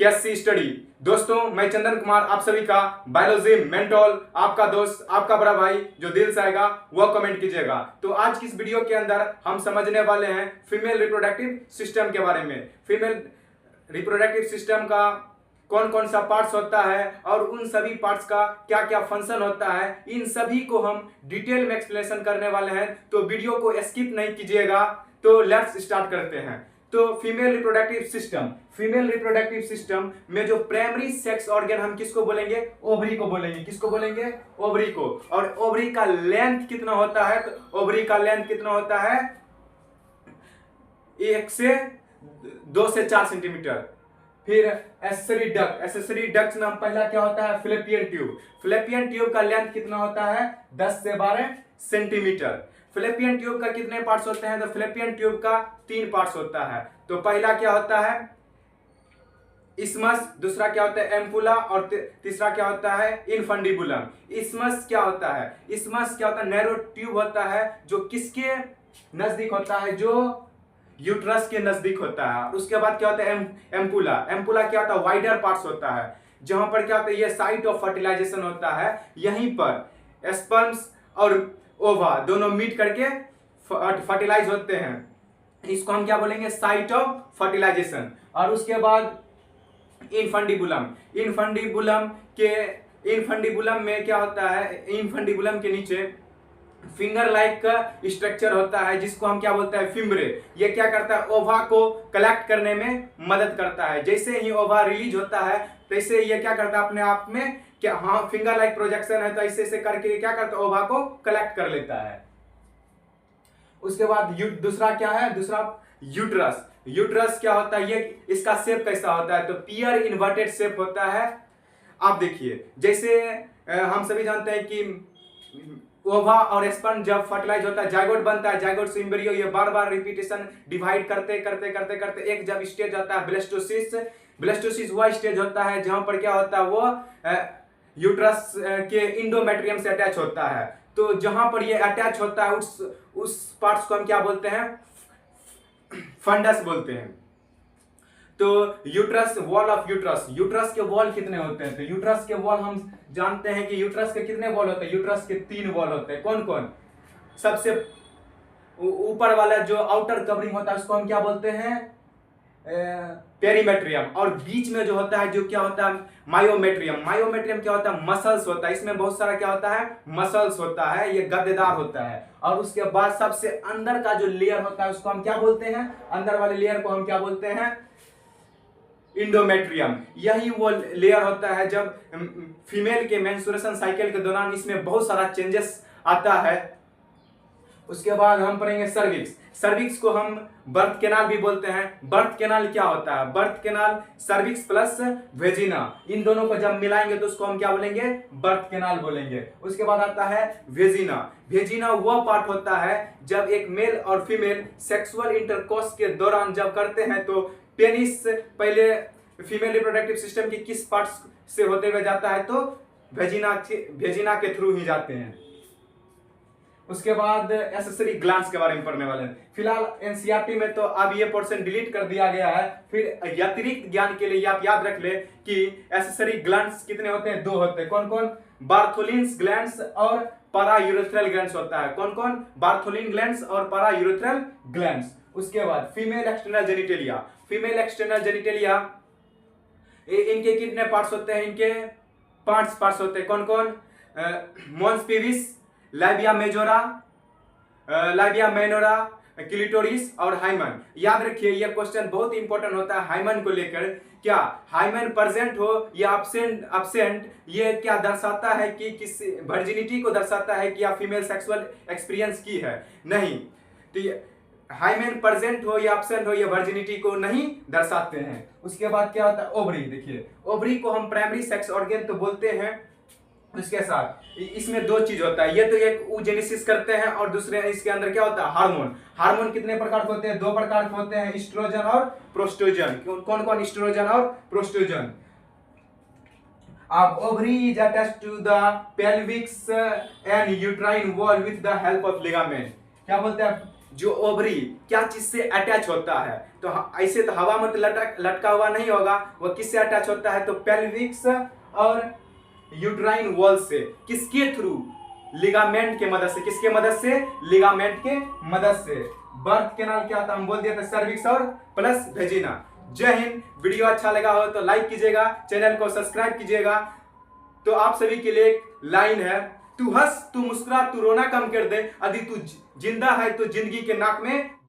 कैसी स्टडी। दोस्तों मैं चंदन कुमार आप सभी का बायोलॉजी मेंटोल आपका दोस्त आपका बड़ा भाई जो दिल से आएगा वह कमेंट कीजिएगा। तो आज की इस वीडियो के अंदर हम समझने वाले हैं फीमेल रिप्रोडक्टिव सिस्टम के बारे में। फीमेल रिप्रोडक्टिव सिस्टम का कौन कौन सा पार्ट्स होता है और उन सभी पार्ट्स का क्या क्या फंक्शन होता है, इन सभी को हम डिटेल में एक्सप्लेनेशन करने वाले हैं। तो वीडियो को स्किप नहीं कीजिएगा। तो लेट्स स्टार्ट करते हैं। तो फीमेल रिप्रोडक्टिव सिस्टम में जो प्राइमरी सेक्स ऑर्गन हम किसको बोलेंगे? ओवरी को बोलेंगे। किसको बोलेंगे? ओवरी को। और ओवरी का लेंथ कितना होता है? तो ओवरी का लेंथ कितना होता है? 1 से 2 से 4 सेंटीमीटर। फिर एसेसरी डक्ट नाम पहला क्या होता है? फ्लैपियन ट्यूब। फ्लैपियन ट्यूब का लेंथ कितना होता है? 10 से 12 सेंटीमीटर। फ्लैपियन ट्यूब का कितने पार्ट्स होते हैं? तो फ्लैपियन ट्यूब का 3 पार्ट्स होता है। तो पहला क्या होता है? इस्मस, दूसरा क्या होता है? एम्पुला, और तीसरा क्या होता है? इनफंडिबुलम। इस्मस क्या होता है? इस्मस क्या होता है? नैरो ट्यूब होता है जो किसके नजदीक होता है? जो यूट्रस के नजदीक होता है। उसके बाद क्या होता है? एम्पुला। एम्पुला क्या होता है? वाइडर पार्ट्स होता है जहां पर क्या होता है? ये साइट ऑफ फर्टिलाइजेशन होता है। यहीं पर स्पर्म्स और ओवा दोनों मीट करके फर्टिलाइज होते हैं। इसको हम क्या बोलेंगे? Site of fertilization. और उसके बाद इनफंडिबुलम। इनफंडिबुलम में क्या होता है? इनफंडिबुलम के नीचे फिंगर लाइक का स्ट्रक्चर होता है जिसको हम क्या बोलते हैं? फिम्ब्रे। ये क्या करता है? ओवा को कलेक्ट करने में मदद करता है। जैसे ही ओवा रिलीज होता है तैसे ये क्या करता है? अपने आप में क्या, हाँ, फिंगर लाइक प्रोजेक्शन है तो ऐसे ऐसे करके क्या करता है? ओवा को कलेक्ट कर लेता है। उसके बाद दूसरा क्या है? दूसरा यूट्रस। यूट्रस क्या होता है? ये इसका शेप कैसा होता है? तो पियर इन्वर्टेड शेप होता है। आप देखिए, जैसे हम सभी जानते हैं कि ओवा और स्पर्म जब फर्टिलाइज होता है, जाइगोट बनता है, जाइगोट से एम्ब्रियो, ये बार बार रिपीटेशन डिवाइड करते करते करते करते एक जब स्टेज आता है ब्लेस्टोसिस। ब्लेस्टोसिस वह स्टेज होता है जहां पर क्या होता है? वो यूट्रस के इंडोमेट्रियम से अटैच होता है। तो जहां पर ये अटैच होता है उस पार्ट्स को हम क्या बोलते हैं? फंडस बोलते हैं। तो uterus, wall of uterus. Uterus के वॉल कितने होते हैं? तो यूट्रस के वॉल हम जानते हैं कि यूट्रस के कितने वॉल होते हैं? यूट्रस के 3 वॉल होते हैं। कौन कौन? सबसे ऊपर वाला जो आउटर कवरिंग होता है उसको हम क्या बोलते हैं? पेरीमेट्रियम। और बीच में जो होता है जो क्या होता है? मायोमेट्रियम। मायोमेट्रियम क्या होता है? मसल्स होता है। इसमें बहुत सारा क्या होता है? मसल्स होता है। ये गद्देदार होता है। और उसके बाद सबसे अंदर का जो लेयर होता है उसको हम क्या बोलते हैं? अंदर वाले लेयर को हम क्या बोलते हैं? इंडोमेट्रियम। यही वो लेयर होता है जब फीमेल के मेंस्ट्रुएशन साइकिल के दौरान इसमें बहुत सारा चेंजेस आता है। उसके बाद हम पढ़ेंगे सर्विक्स। सर्विक्स को हम बर्थ कैनाल भी बोलते हैं। बर्थ कैनाल क्या होता है? Birth canal cervix plus vagina, इन दोनों को जब मिलाएंगे तो उसको हम क्या बोलेंगे? बर्थ कैनाल बोलेंगे। उसके बाद आता है वेजिना। वेजिना वह पार्ट होता है जब एक मेल और फीमेल सेक्सुअल इंटरकोर्स के दौरान जब करते हैं तो पेनिस पहले फीमेल रिप्रोडक्टिव सिस्टम की किस पार्ट्स से होते हुए जाता है? तो वेजिना के थ्रू ही जाते हैं। उसके बाद एसेसरी ग्लैंड्स के बारे में पढ़ने वाले हैं। फिलहाल एनसीईआरटी में तो अब ये पोर्शन डिलीट कर दिया गया है। फिर अतिरिक्त ज्ञान के लिए आप याद रख ले कि एसेसरी ग्लैंड्स कितने होते हैं? 2 होते हैं। कौन कौन? बार्थोलिन्स ग्लैंड्स और पारायूरेथ्रल ग्लैंड्स होता है। कौन कौन? बार्थोलिन ग्लैंड्स और पारायूरेथ्रल ग्लैंड्स। उसके बाद female external genitalia. Female external genitalia इनके कितने पार्ट्स होते हैं? इनके 5 पार्ट्स होते हैं। कौन कौन? मॉन्स पिविस, लाइबिया मेजोरा, लाइबिया माइनोरा, क्लिटोरिस और हाइमन। याद रखिए ये क्वेश्चन बहुत इंपॉर्टेंट होता है हाइमन को लेकर। क्या हाइमन प्रेजेंट हो या absent ये क्या दर्शाता है कि किस वर्जिनिटी को दर्शाता है कि या फीमेल सेक्सुअल एक्सपीरियंस की है? नहीं। तो हाइमेन प्रेजेंट हो या एब्सेंट हो ये वर्जिनिटी को नहीं दर्शाते हैं। उसके बाद क्या होता है? ओवरी। देखिए, ओवरी को हम प्राइमरी सेक्स ऑर्गन तो बोलते हैं। उसके साथ इसमें 2 चीज होता है। ये तो एक oogenesis करते हैं और दूसरे इसके अंदर क्या होता है? हार्मोन। हार्मोन कितने प्रकार के होते हैं? 2 प्रकार के होते हैं, एस्ट्रोजन और प्रोस्टोजन। कौन कौन? एस्ट्रोजन और progestogen. Ovary is attached to the pelvis and uterine wall with the help of ligament. क्या बोलते हैं? जो ओवरी क्या चीज से अटैच होता है? तो ऐसे तो हवा में तो लटका हुआ नहीं होगा, वो किससे अटैच होता है, तो पेल्विक्स और यूट्राइन वॉल से। किसके थ्रू, लिगामेंट के मदद से। किसके मदद से, लिगामेंट के मदद से। बर्थ कैनाल क्या था, हम बोल दिए थे सर्विक्स और प्लस वेजिना। जय हिंद। वीडियो अच्छा लगा हो तो लाइक कीजिएगा, चैनल को सब्सक्राइब कीजिएगा। तो आप सभी के लिए एक लाइन है, तू हंस, तू मुस्कुरा, तू रोना कम कर दे, यदि तू जिंदा है तो जिंदगी के नाक में